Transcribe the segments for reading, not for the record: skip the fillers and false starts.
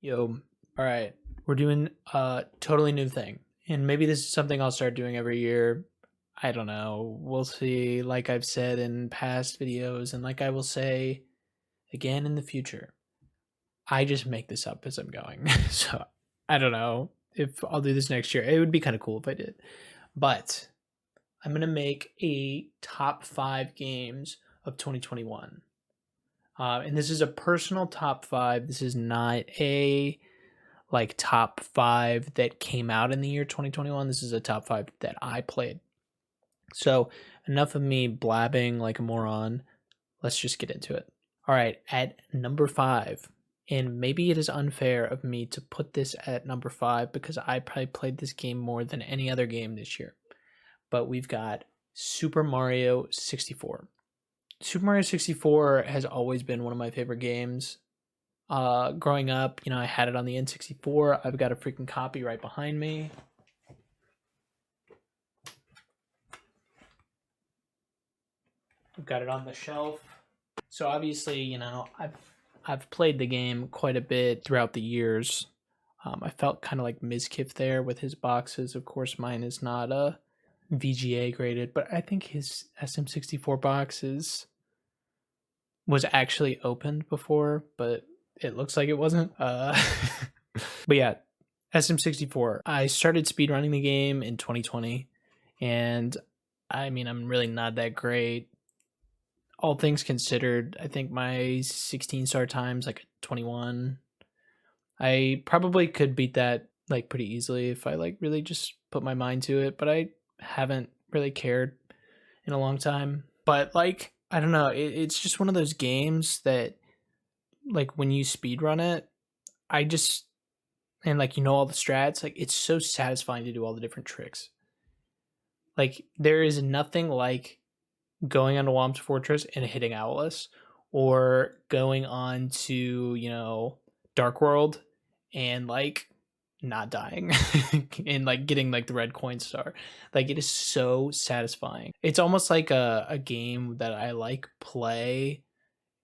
Yo, all right. We're doing a totally new thing. And maybe this is something I'll start doing every year. I don't know. We'll see. Like I've said in past videos, and like I will say again in the future, I just make this up as I'm going. So I don't know if I'll do this next year. It would be kind of cool if I did. But I'm going to make a top 5 games of 2021. And this is a personal top 5. This is not a like top 5 that came out in the year 2021. This is a top 5 that I played. So enough of me blabbing like a moron. Let's just get into it. All right, at number 5, and maybe it is unfair of me to put this at number 5 because I probably played this game more than any other game this year. But we've got Super Mario 64. Super Mario 64 has always been one of my favorite games. Growing up, I had it on the N64. I've got a freaking copy right behind me. I've got it on the shelf. So obviously, I've played the game quite a bit throughout the years. I felt kind of like Mizkif there with his boxes. Of course, mine is not a VGA graded, but I think his SM64 boxes was actually opened before, but it looks like it wasn't. But yeah, SM64. I started speedrunning the game in 2020, and I mean, I'm really not that great. All things considered, I think my 16 star time's like 21. I probably could beat that like pretty easily if I like really just put my mind to it, but I haven't really cared in a long time. But like, I don't know, it's just one of those games that like when you speedrun it, I just and like all the strats, like it's so satisfying to do all the different tricks. Like there is nothing like going onto Wom's Fortress and hitting Owlus, or going on to Dark World and like not dying and like getting like the red coin star. Like it is so satisfying. It's almost like a game that I like play.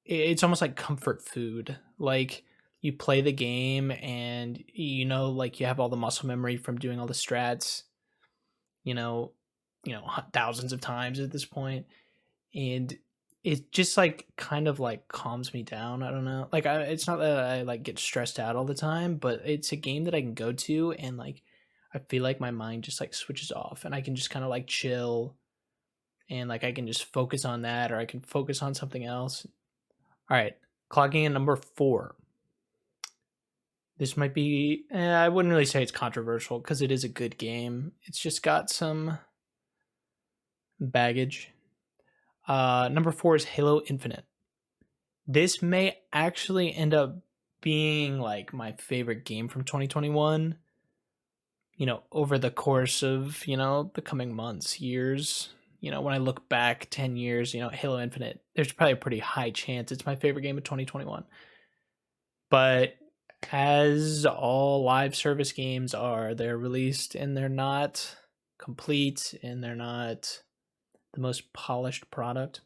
It's almost like comfort food. Like you play the game and like you have all the muscle memory from doing all the strats, you know, thousands of times at this point, and it just like kind of like calms me down. I don't know. Like it's not that I like get stressed out all the time, but it's a game that I can go to and like I feel like my mind just like switches off and I can just kind of like chill and like I can just focus on that or I can focus on something else. All right, clocking in number 4. This might be, I wouldn't really say it's controversial because it is a good game. It's just got some baggage. Number 4 is Halo Infinite. This may actually end up being like my favorite game from 2021, over the course of, the coming months, years. When I look back 10 years, Halo Infinite, there's probably a pretty high chance it's my favorite game of 2021. But as all live service games are, they're released and they're not complete and they're not the most polished product.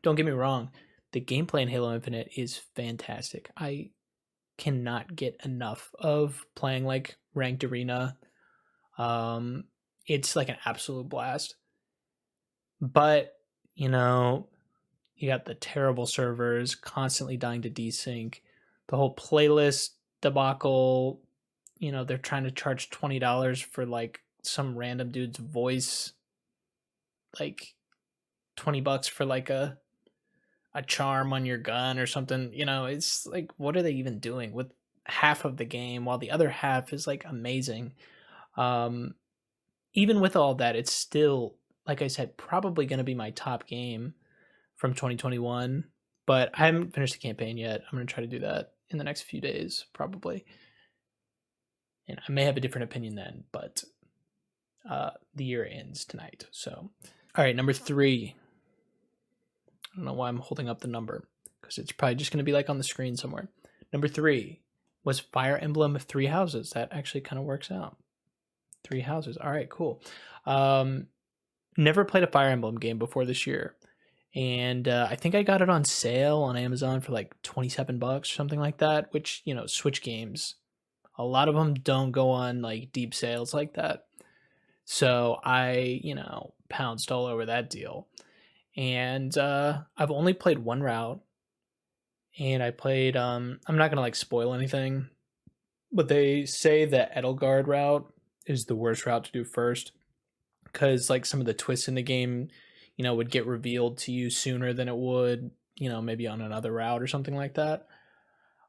Don't get me wrong, the gameplay in Halo Infinite is fantastic. I cannot get enough of playing like ranked arena. It's like an absolute blast. But, you got the terrible servers constantly dying to desync, the whole playlist debacle. They're trying to charge $20 for like some random dude's voice, like $20 for like a charm on your gun or something. It's like, what are they even doing with half of the game while the other half is like amazing? Um, Even with all that, it's still, like I said, probably going to be my top game from 2021. But I haven't finished the campaign yet. I'm going to try to do that in the next few days, probably. And I may have a different opinion then, but the year ends tonight. So, all right, number 3. I don't know why I'm holding up the number because it's probably just going to be like on the screen somewhere. Number 3 was Fire Emblem 3 Houses. That actually kind of works out. 3 houses. All right, cool. Never played a Fire Emblem game before this year. and I think I got it on sale on Amazon for like 27 bucks or something like that. Which, Switch games, a lot of them don't go on like deep sales like that. So I, pounced all over that deal. And I've only played one route, and I played. I'm not gonna like spoil anything, but they say the Edelgard route is the worst route to do first, because like some of the twists in the game, would get revealed to you sooner than it would, maybe on another route or something like that.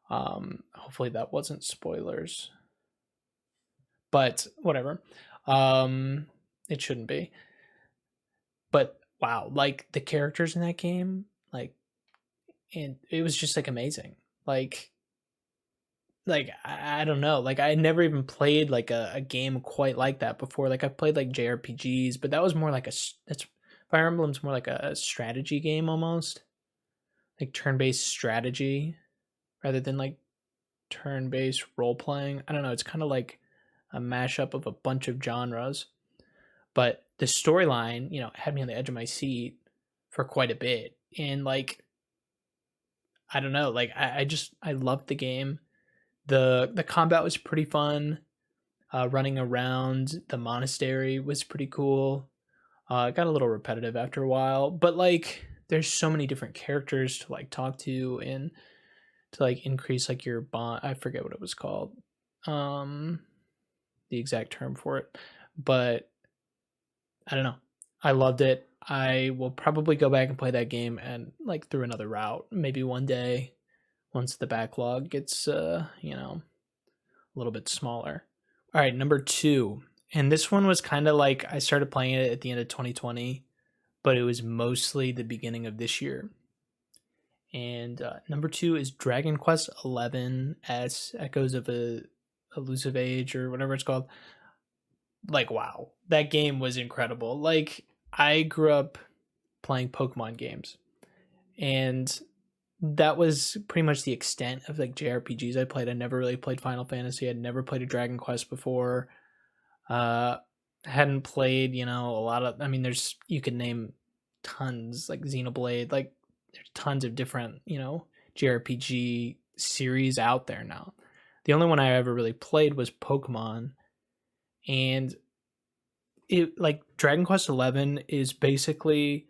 Hopefully that wasn't spoilers, but whatever. It shouldn't be. But wow, like the characters in that game, like, and it was just like amazing. Like I don't know, like I never even played like a game quite like that before. Like I played like JRPGs, but that was more like that's Fire Emblem's more like a strategy game almost, like turn-based strategy rather than like turn-based role playing. I don't know, it's kind of like a mashup of a bunch of genres, but the storyline, had me on the edge of my seat for quite a bit. And like I don't know, like I loved the game. The combat was pretty fun. Running around the monastery was pretty cool. It got a little repetitive after a while, but like there's so many different characters to like talk to and to like increase like your bond. I forget what it was called, um, the exact term for it, but I don't know. I loved it. I will probably go back and play that game and like through another route, maybe one day once the backlog gets a little bit smaller. All right, number 2. And this one was kind of like I started playing it at the end of 2020, but it was mostly the beginning of this year. And number 2 is Dragon Quest 11 as Echoes of a Elusive Age, or whatever it's called. Like wow, that game was incredible. Like I grew up playing Pokemon games, and that was pretty much the extent of like JRPGs I played. I never really played Final Fantasy. I'd never played a Dragon Quest before. Uh, hadn't played, a lot of. I mean, there's you could name tons like Xenoblade. Like there's tons of different, JRPG series out there now. The only one I ever really played was Pokemon, and it like Dragon Quest 11 is basically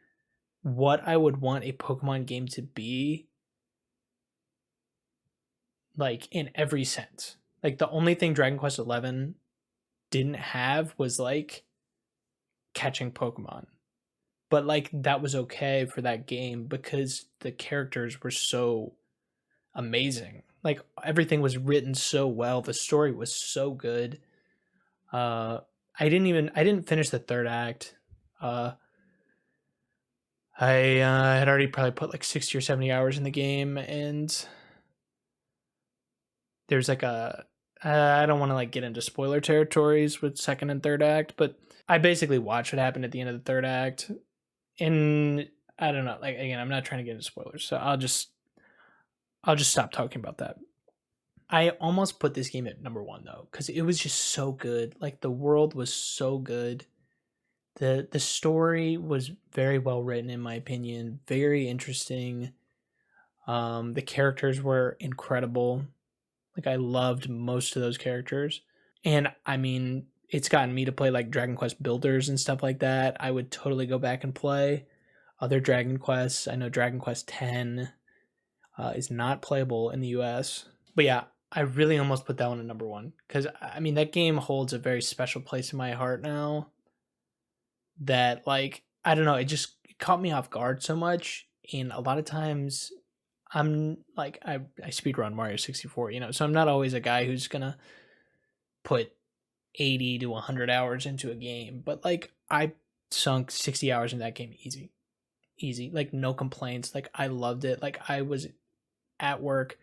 what I would want a Pokemon game to be, like in every sense. Like the only thing Dragon Quest 11 didn't have was like catching Pokemon. But like that was okay for that game because the characters were so amazing. Like everything was written so well, the story was so good. Uh I didn't finish the third act. Uh I had already probably put like 60 or 70 hours in the game, and there's like a I don't want to like get into spoiler territories with second and third act, but I basically watched what happened at the end of the third act, and I don't know. Like again, I'm not trying to get into spoilers, so I'll just stop talking about that. I almost put this game at number 1 though, because it was just so good. Like the world was so good. The story was very well written in my opinion, very interesting. The characters were incredible. Like I loved most of those characters. And I mean, it's gotten me to play like Dragon Quest Builders and stuff like that. I would totally go back and play other Dragon Quests. I know Dragon Quest 10 is not playable in the US. But yeah, I really almost put that one at number 1 because I mean that game holds a very special place in my heart now. That like I don't know, it just caught me off guard so much, and a lot of times I'm like I speedrun Mario 64, so I'm not always a guy who's gonna put 80 to 100 hours into a game, but like I sunk 60 hours in that game easy. Easy, like no complaints. Like I loved it. Like I was at work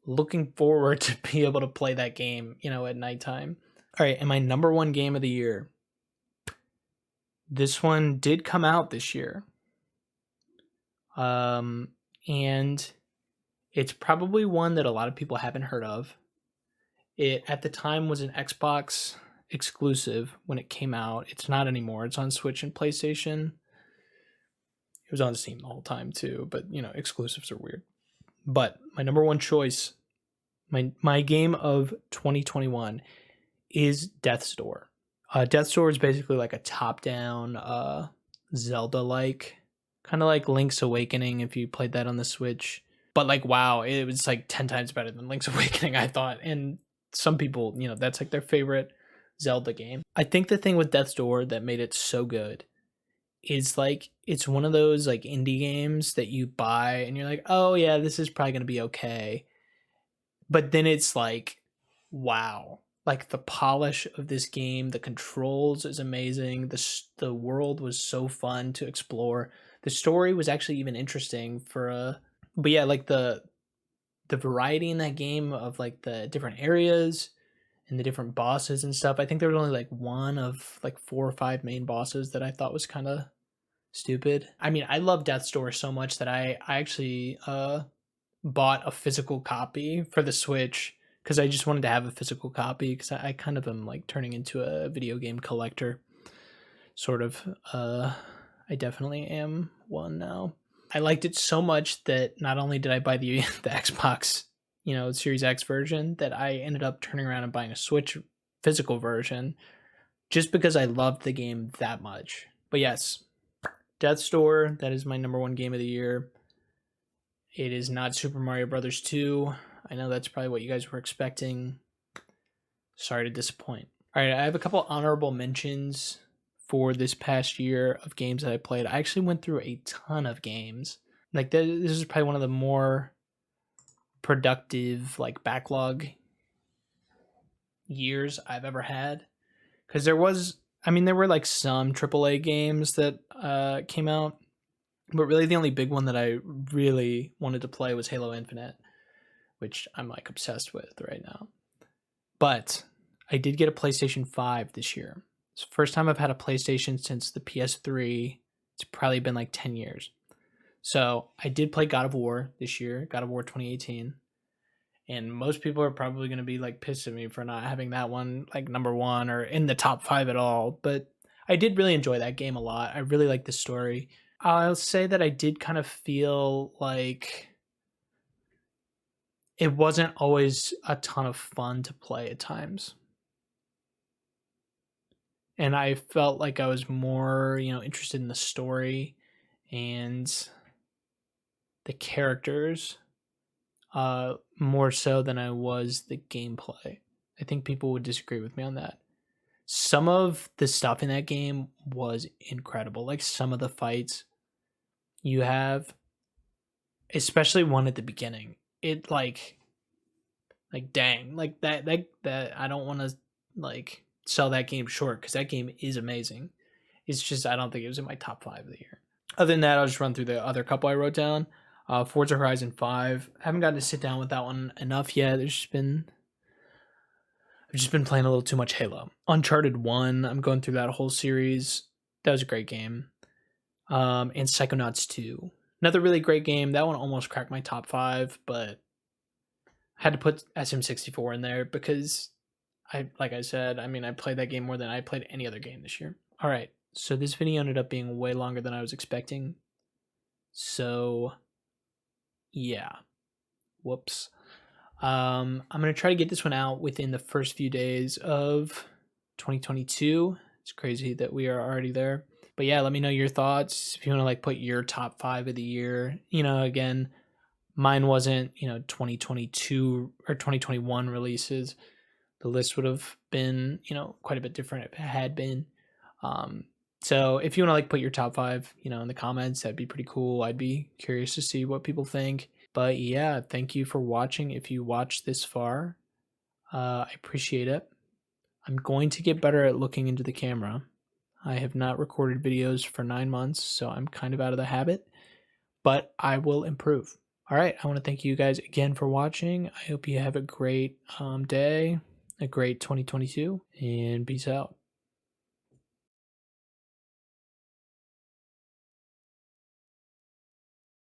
looking forward to be able to play that game, at nighttime. All right, and my number 1 game of the year. This one did come out this year. And it's probably one that a lot of people haven't heard of. It at the time was an Xbox exclusive when it came out. It's not anymore. It's on Switch and PlayStation. It was on Steam the whole time too, but you know, exclusives are weird. But my number one choice, my game of 2021 is Death's Door. Death's Door is basically like a top-down Zelda-like, kind of like Link's Awakening if you played that on the Switch. But like, wow, it was like 10 times better than Link's Awakening, I thought. And some people, you know, that's like their favorite Zelda game. I think the thing with Death's Door that made it so good is like it's one of those like indie games that you buy and you're like, oh yeah, this is probably gonna be okay. But then it's like, wow, like the polish of this game, the controls is amazing. The world was so fun to explore. The story was actually even interesting for a, but yeah, like the variety in that game of like the different areas and the different bosses and stuff. I think there was only like one of like 4 or 5 main bosses that I thought was kind of stupid. I mean, I love Death's Door so much that I actually bought a physical copy for the Switch because I just wanted to have a physical copy because I kind of am like turning into a video game collector, sort of. I definitely am one now. I liked it so much that not only did I buy the the Xbox, you know, Series X version, that I ended up turning around and buying a Switch physical version just because I loved the game that much. But yes, Death's Door, that is my number one game of the year. It is not Super Mario Brothers 2. I know that's probably what you guys were expecting. Sorry to disappoint. All right, I have a couple honorable mentions for this past year of games that I played. I actually went through a ton of games. Like this is probably one of the more productive like backlog years I've ever had. Because there were like some AAA games that came out, but really the only big one that I really wanted to play was Halo Infinite, which I'm like obsessed with right now. But I did get a PlayStation 5 this year. It's the first time I've had a PlayStation since the PS3. It's probably been like 10 years. So I did play God of War this year, God of War 2018. And most people are probably going to be like pissed at me for not having that one like number one or in the top 5 at all. But I did really enjoy that game a lot. I really like the story. I'll say that I did kind of feel like it wasn't always a ton of fun to play at times. And I felt like I was more, you know, interested in the story and the characters more so than I was the gameplay. I think people would disagree with me on that. Some of the stuff in that game was incredible. Like some of the fights you have, especially one at the beginning. It like dang, like that I don't want to like sell that game short because that game is amazing. It's just I don't think it was in my top 5 of the year. Other than that, I'll just run through the other couple I wrote down. Forza Horizon 5. I haven't gotten to sit down with that one enough yet. I've just been playing a little too much Halo. Uncharted 1. I'm going through that whole series. That was a great game. And Psychonauts 2. Another really great game. That one almost cracked my top 5, but I had to put SM64 in there because I played that game more than I played any other game this year. All right. So this video ended up being way longer than I was expecting. So yeah. Whoops. I'm going to try to get this one out within the first few days of 2022. It's crazy that we are already there. But yeah, let me know your thoughts. If you want to like put your top 5 of the year, you know, again, mine wasn't, you know, 2022 or 2021 releases. The list would have been, you know, quite a bit different if it had been. So if you want to like put your top 5, you know, in the comments, that'd be pretty cool. I'd be curious to see what people think. But yeah, thank you for watching. If you watched this far, I appreciate it. I'm going to get better at looking into the camera. I have not recorded videos for 9 months, so I'm kind of out of the habit, but I will improve. All right, I want to thank you guys again for watching. I hope you have a great day, a great 2022, and peace out.